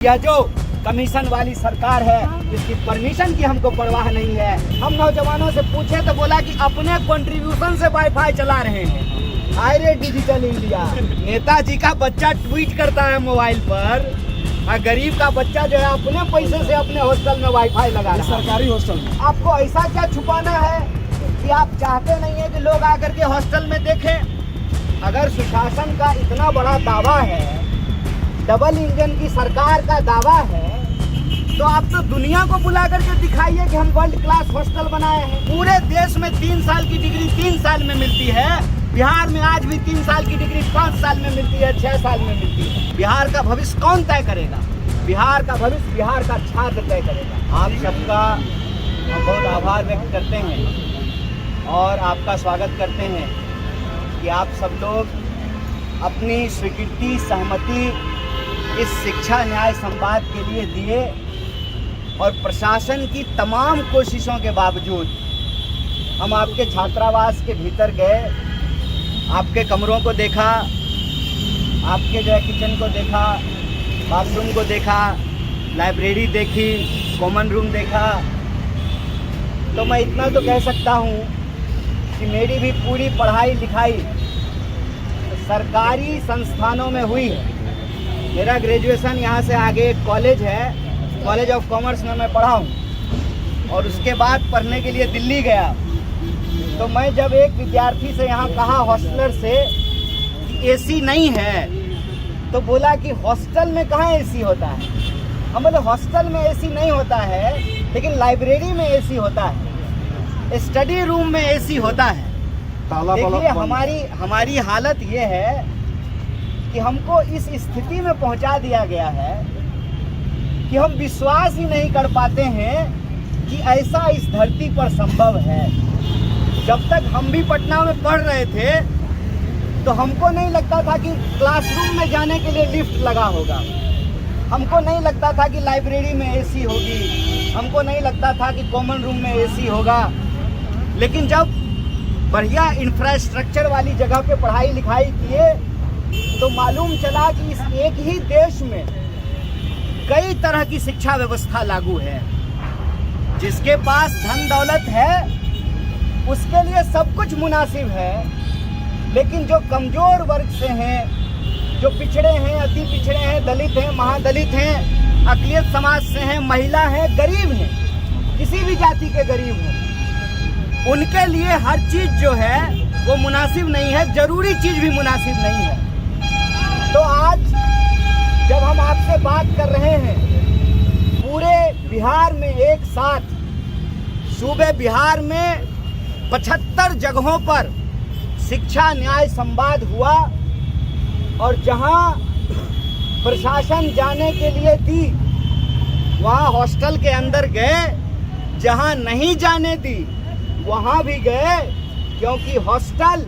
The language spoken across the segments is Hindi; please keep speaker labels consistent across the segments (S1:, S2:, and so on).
S1: यह जो कमीशन वाली सरकार है इसकी परमिशन की हमको परवाह नहीं है। हम नौजवानों से पूछे तो बोला कि अपने कंट्रीब्यूशन से वाईफाई चला रहे हैं। आयरे डिजिटल इंडिया, नेताजी का बच्चा ट्वीट करता है मोबाइल पर और गरीब का बच्चा जो है अपने पैसे से अपने हॉस्टल में वाईफाई लगा रहा है,
S2: सरकारी हॉस्टल में।
S1: आपको ऐसा क्या छुपाना है कि आप चाहते नहीं है कि लोग आकर के हॉस्टल में देखें? अगर सुशासन का इतना बड़ा दावा है, डबल इंजन की सरकार का दावा है, तो आप तो दुनिया को बुला करके दिखाइए कि हम वर्ल्ड क्लास हॉस्टल बनाए हैं। पूरे देश में 3 साल की डिग्री 3 साल में मिलती है, बिहार में आज भी 3 साल की डिग्री 5 साल में मिलती है, 6 साल में मिलती है। बिहार का भविष्य कौन तय करेगा? बिहार का भविष्य बिहार का छात्र तय करेगा। आप सबका हम बहुत आभार व्यक्त करते हैं और आपका स्वागत करते हैं कि आप सब लोग अपनी स्वीकृति सहमति इस शिक्षा न्याय संवाद के लिए दिए और प्रशासन की तमाम कोशिशों के बावजूद हम आपके छात्रावास के भीतर गए, आपके कमरों को देखा, आपके जो है किचन को देखा, बाथरूम को देखा, लाइब्रेरी देखी, कॉमन रूम देखा, तो मैं इतना तो कह सकता हूँ कि मेरी भी पूरी पढ़ाई लिखाई सरकारी संस्थानों में हुई है। मेरा ग्रेजुएशन यहाँ से आगे एक कॉलेज है, कॉलेज ऑफ कॉमर्स में मैं पढ़ा हूँ और उसके बाद पढ़ने के लिए दिल्ली गया। तो मैं जब एक विद्यार्थी से यहाँ कहा हॉस्टलर से कि एसी नहीं है, तो बोला कि हॉस्टल में कहाँ एसी होता है? हम बोले हॉस्टल में एसी नहीं होता है, लेकिन लाइब्रेरी में एसी होता है, स्टडी रूम में एसी होता है। देखिए हमारी हालत ये है कि हमको इस स्थिति में पहुंचा दिया गया है कि हम विश्वास ही नहीं कर पाते हैं कि ऐसा इस धरती पर संभव है। जब तक हम भी पटना में पढ़ रहे थे तो हमको नहीं लगता था कि क्लासरूम में जाने के लिए लिफ्ट लगा होगा, हमको नहीं लगता था कि लाइब्रेरी में एसी होगी, हमको नहीं लगता था कि कॉमन रूम में एसी होगा। लेकिन जब बढ़िया इंफ्रास्ट्रक्चर वाली जगह पे पढ़ाई लिखाई किए तो मालूम चला कि इस एक ही देश में कई तरह की शिक्षा व्यवस्था लागू है। जिसके पास धन दौलत है उसके लिए सब कुछ मुनासिब है, लेकिन जो कमजोर वर्ग से हैं, जो पिछड़े हैं, अति पिछड़े हैं, दलित हैं, महादलित हैं, अक़लियत समाज से हैं, महिला हैं, गरीब हैं, किसी भी जाति के गरीब हैं, उनके लिए हर चीज जो है वो मुनासिब नहीं है, जरूरी चीज भी मुनासिब नहीं है। तो आज जब हम आपसे बात कर रहे हैं, पूरे बिहार में एक साथ सूबे बिहार में 75 जगहों पर शिक्षा न्याय संवाद हुआ और जहां प्रशासन जाने के लिए दी वहां हॉस्टल के अंदर गए, जहां नहीं जाने दी वहां भी गए, क्योंकि हॉस्टल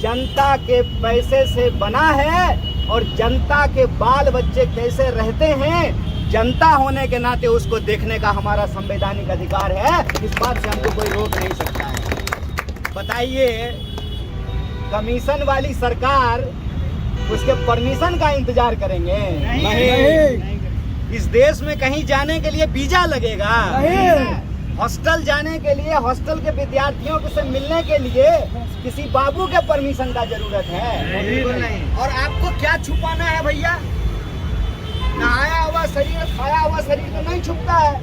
S1: जनता के पैसे से बना है और जनता के बाल बच्चे कैसे रहते हैं, जनता होने के नाते उसको देखने का हमारा संवैधानिक अधिकार है। इस बात से हमको कोई रोक नहीं सकता है। बताइए, कमीशन वाली सरकार उसके परमिशन का इंतजार करेंगे? नहीं। इस देश में कहीं जाने के लिए वीजा लगेगा? नहीं। हॉस्टल जाने के लिए, हॉस्टल के विद्यार्थियों से मिलने के लिए किसी बाबू के परमिशन का जरूरत है? और आपको क्या छुपाना है भैया? नहाया हुआ शरीर, खाया हुआ शरीर तो नहीं छुपता है।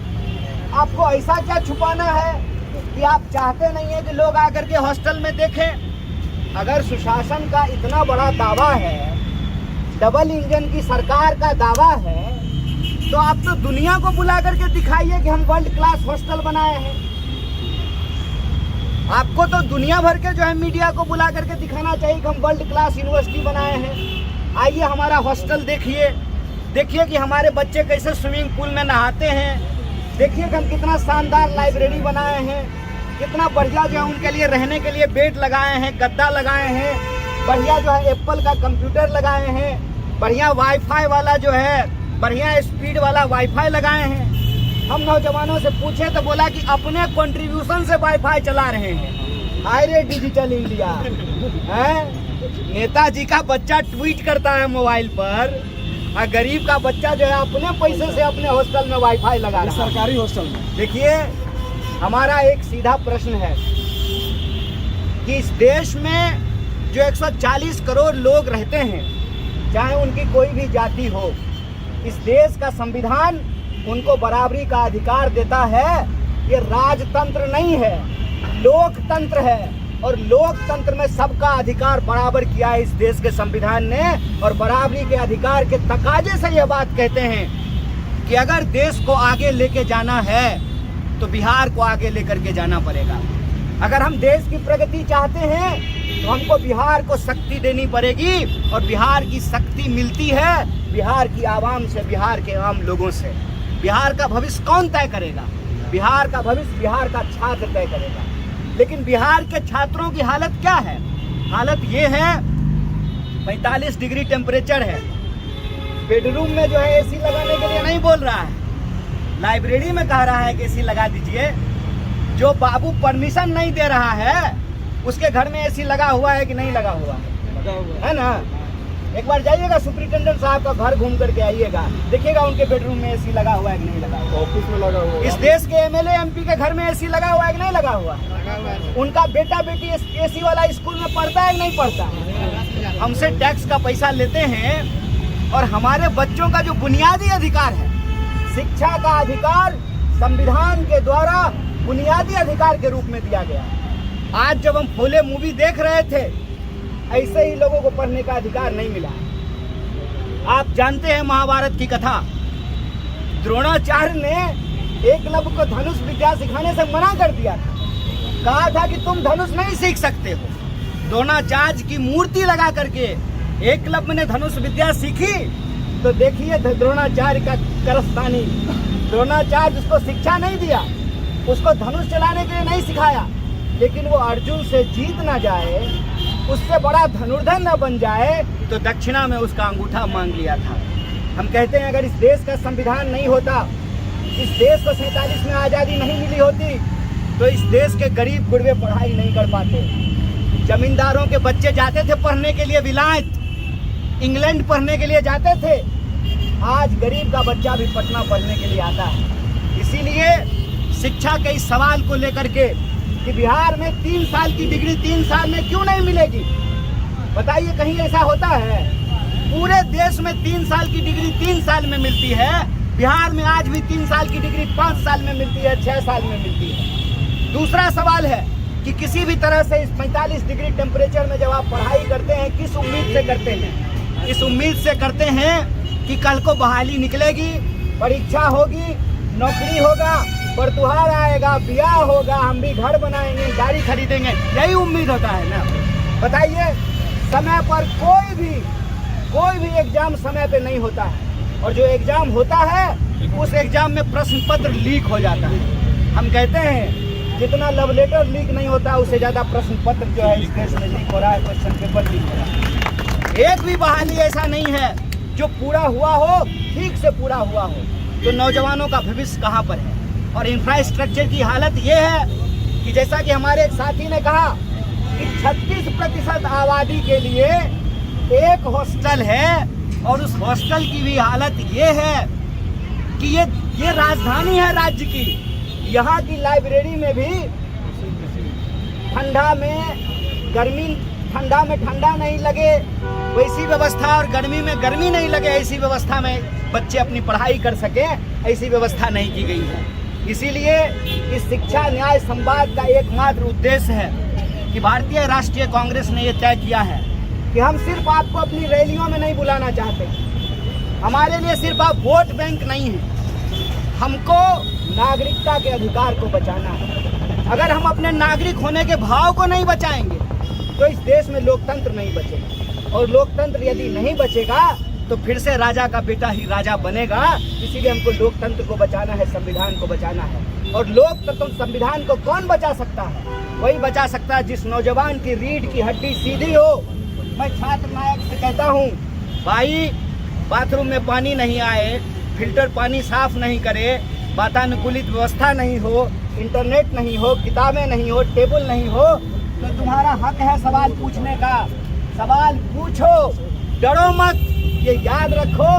S1: आपको ऐसा क्या छुपाना है कि आप चाहते नहीं है कि लोग आकर के हॉस्टल में देखें? अगर सुशासन का इतना बड़ा दावा है, डबल इंजन की सरकार का दावा है, तो आप तो दुनिया को बुला करके दिखाइए कि हम वर्ल्ड क्लास हॉस्टल बनाए हैं। आपको तो दुनिया भर के जो है मीडिया को बुला करके दिखाना चाहिए कि हम वर्ल्ड क्लास यूनिवर्सिटी बनाए हैं। आइए हमारा हॉस्टल देखिए, देखिए कि हमारे बच्चे कैसे स्विमिंग पूल में नहाते हैं, देखिए कि हम कितना शानदार लाइब्रेरी बनाए हैं, कितना बढ़िया जो है उनके लिए रहने के लिए बेड लगाए हैं, गद्दा लगाए हैं, बढ़िया जो है एप्पल का कंप्यूटर लगाए हैं, बढ़िया वाईफाई वाला जो है बढ़िया स्पीड वाला वाईफाई लगाए हैं। हम नौजवानों से पूछे तो बोला कि अपने कंट्रीब्यूशन से वाईफाई चला रहे हैं। आयरे डिजिटल इंडिया है, नेताजी का बच्चा ट्वीट करता है मोबाइल पर और गरीब का बच्चा जो है अपने पैसे से अपने हॉस्टल में वाईफाई लगा रहा है,
S2: सरकारी हॉस्टल में।
S1: देखिए, हमारा एक सीधा प्रश्न है कि इस देश में जो 140 करोड़ लोग रहते हैं, चाहे उनकी कोई भी जाति हो, इस देश का संविधान उनको बराबरी का अधिकार देता है। ये राजतंत्र नहीं है, लोकतंत्र है, और लोकतंत्र में सबका अधिकार बराबर किया है इस देश के संविधान ने। और बराबरी के अधिकार के तकाजे से यह बात कहते हैं कि अगर देश को आगे लेके जाना है तो बिहार को आगे लेकर के जाना पड़ेगा। अगर हम देश की प्रगति चाहते हैं तो हमको बिहार को शक्ति देनी पड़ेगी, और बिहार की शक्ति मिलती है बिहार की आवाम से, बिहार के आम लोगों से। बिहार का भविष्य कौन तय करेगा? बिहार का भविष्य बिहार का छात्र तय करेगा। लेकिन बिहार के छात्रों की हालत क्या है? हालत ये है, 45 डिग्री टेम्परेचर है, बेडरूम में जो है एसी लगाने के लिए नहीं बोल रहा है, लाइब्रेरी में कह रहा है कि एसी लगा दीजिए। जो बाबू परमिशन नहीं दे रहा है उसके घर में एसी लगा हुआ है कि नहीं लगा हुआ है ना? एक बार जाइएगा सुपरिटेंडेंट साहब का घर घूम करके आइएगा, देखिएगा उनके बेडरूम में एसी लगा हुआ है कि नहीं लगा हुआ,
S2: ऑफिस में लगा हुआ।
S1: इस देश के एमएलए एमपी के घर में एसी लगा हुआ है कि नहीं लगा हुआ, उनका बेटा बेटी एसी वाला स्कूल में पढ़ता है कि नहीं पढ़ता। हमसे टैक्स का पैसा लेते हैं, और हमारे बच्चों का जो बुनियादी अधिकार है, शिक्षा का अधिकार, संविधान के द्वारा बुनियादी अधिकार के रूप में दिया गया। आज जब हम फूले मूवी देख रहे थे, ऐसे ही लोगों को पढ़ने का अधिकार नहीं मिला। आप जानते हैं महाभारत की कथा, द्रोणाचार्य ने एकलव्य को धनुष विद्या सिखाने से मना कर दिया था, कहा था कि तुम धनुष नहीं सीख सकते हो। द्रोणाचार्य की मूर्ति लगा करके एकलव्य ने धनुष विद्या सीखी, तो देखिए द्रोणाचार्य का करस्तानी। द्रोणाचार्य उसको शिक्षा नहीं दिया, उसको धनुष चलाने के लिए नहीं सिखाया, लेकिन वो अर्जुन से जीत ना जाए, उससे बड़ा धनुर्धर न बन जाए, तो दक्षिणा में उसका अंगूठा मांग लिया था। हम कहते हैं अगर इस देश का संविधान नहीं होता, इस देश को 47 में आज़ादी नहीं मिली होती, तो इस देश के गरीब गुरबे पढ़ाई नहीं कर पाते। जमींदारों के बच्चे जाते थे पढ़ने के लिए विलायत, इंग्लैंड पढ़ने के लिए जाते थे। आज गरीब का बच्चा भी पटना पढ़ने के लिए आता है। इसीलिए शिक्षा के इस सवाल को लेकर के कि बिहार में 3 साल की डिग्री 3 साल में क्यों नहीं मिलेगी, बताइए, कहीं ऐसा होता है? पूरे देश में 3 साल की डिग्री 3 साल में मिलती है, बिहार में आज भी 3 साल की डिग्री 5 साल में मिलती है, 6 साल में मिलती है। दूसरा सवाल है कि किसी भी तरह से इस 45 डिग्री टेम्परेचर में जब आप पढ़ाई करते हैं, किस उम्मीद से करते हैं? इस उम्मीद से करते हैं कि कल को बहाली निकलेगी, परीक्षा होगी, नौकरी होगा, बरतुहार आएगा, ब्याह होगा, हम भी घर बनाएंगे, गाड़ी खरीदेंगे, यही उम्मीद होता है ना? बताइए, समय पर कोई भी एग्जाम समय पे नहीं होता है, और जो एग्जाम होता है उस एग्जाम में प्रश्न पत्र लीक हो जाता है। हम कहते हैं जितना लव लेटर लीक नहीं होता, उससे ज्यादा प्रश्न पत्र जो है इस देश में लीक हो रहा है, क्वेश्चन पेपर लीक हो रहा है। एक भी बहाली ऐसा नहीं है जो पूरा हुआ हो, ठीक से पूरा हुआ हो। तो नौजवानों का भविष्य कहाँ पर है? और इंफ्रास्ट्रक्चर की हालत ये है कि जैसा कि हमारे एक साथी ने कहा कि 36% आबादी के लिए एक हॉस्टल है, और उस हॉस्टल की भी हालत ये है कि ये राजधानी है राज्य की। यहाँ की लाइब्रेरी में भी ठंडा में ठंडा नहीं लगे वैसी व्यवस्था, और गर्मी में गर्मी नहीं लगे ऐसी व्यवस्था में बच्चे अपनी पढ़ाई कर सके, ऐसी व्यवस्था नहीं की गई है। इसीलिए इस शिक्षा न्याय संवाद का एकमात्र उद्देश्य है कि भारतीय राष्ट्रीय कांग्रेस ने यह तय किया है कि हम सिर्फ आपको अपनी रैलियों में नहीं बुलाना चाहते। हमारे लिए सिर्फ आप वोट बैंक नहीं है, हमको नागरिकता के अधिकार को बचाना है। अगर हम अपने नागरिक होने के भाव को नहीं बचाएंगे तो इस देश में लोकतंत्र नहीं बचेगा, और लोकतंत्र यदि नहीं बचेगा तो फिर से राजा का बेटा ही राजा बनेगा। इसीलिए हमको लोकतंत्र को बचाना है, संविधान को बचाना है। और लोकतंत्र संविधान को कौन बचा सकता है? वही बचा सकता है जिस नौजवान की रीढ़ की हड्डी सीधी हो। मैं छात्र नायक से कहता हूँ, भाई बाथरूम में पानी नहीं आए, फिल्टर पानी साफ नहीं करे, वातानुकूलित व्यवस्था नहीं हो, इंटरनेट नहीं हो, किताबें नहीं हो, टेबल नहीं हो, तो तुम्हारा हक है सवाल पूछने का। सवाल पूछो, डरो मत। ये याद रखो,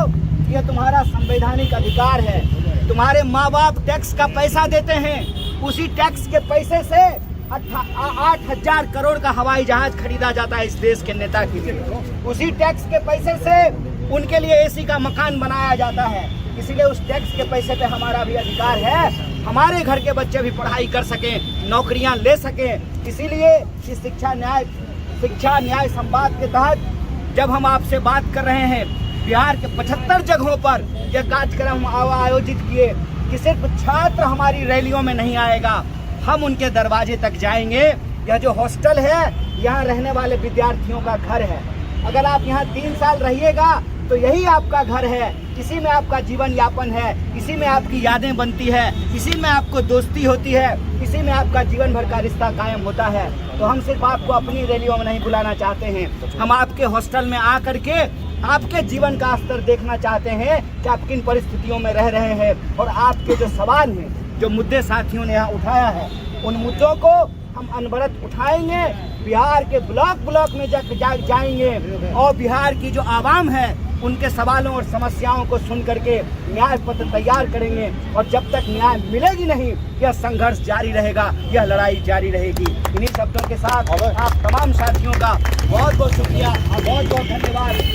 S1: ये तुम्हारा संवैधानिक अधिकार है। तुम्हारे माँ बाप टैक्स का पैसा देते हैं, उसी टैक्स के पैसे से 8,000 करोड़ का हवाई जहाज खरीदा जाता है इस देश के नेता के लिए। उसी टैक्स के पैसे से उनके लिए एसी का मकान बनाया जाता है। इसीलिए उस टैक्स के पैसे पे हमारा भी अधिकार है, हमारे घर के बच्चे भी पढ़ाई कर सकें, नौकरियां ले सकें। इसीलिए इस शिक्षा न्याय संवाद के तहत जब हम आपसे बात कर रहे हैं, बिहार के 75 जगहों पर यह कार्यक्रम आयोजित किए कि सिर्फ छात्र हमारी रैलियों में नहीं आएगा, हम उनके दरवाजे तक जाएंगे। यह जो हॉस्टल है, यहाँ रहने वाले विद्यार्थियों का घर है। अगर आप यहाँ 3 साल रहिएगा तो यही आपका घर है, इसी में आपका जीवन यापन है, इसी में आपकी यादें बनती है, इसी में आपको दोस्ती होती है, इसी में आपका जीवन भर का रिश्ता कायम होता है। तो हम सिर्फ आपको अपनी रैलियों में नहीं बुलाना चाहते हैं, हम आपके हॉस्टल में आ करके आपके जीवन का स्तर देखना चाहते हैं कि आप किन परिस्थितियों में रह रहे हैं। और आपके जो सवाल हैं, जो मुद्दे साथियों ने यहाँ उठाया है, उन मुद्दों को हम अनवरत उठाएंगे, बिहार के ब्लॉक में जाएंगे और बिहार की जो आवाम है उनके सवालों और समस्याओं को सुन करके न्याय पत्र तैयार करेंगे। और जब तक न्याय मिलेगी नहीं, यह संघर्ष जारी रहेगा, यह लड़ाई जारी रहेगी। इन्हीं शब्दों के साथ आप तमाम साथियों का बहुत बहुत शुक्रिया और बहुत बहुत धन्यवाद।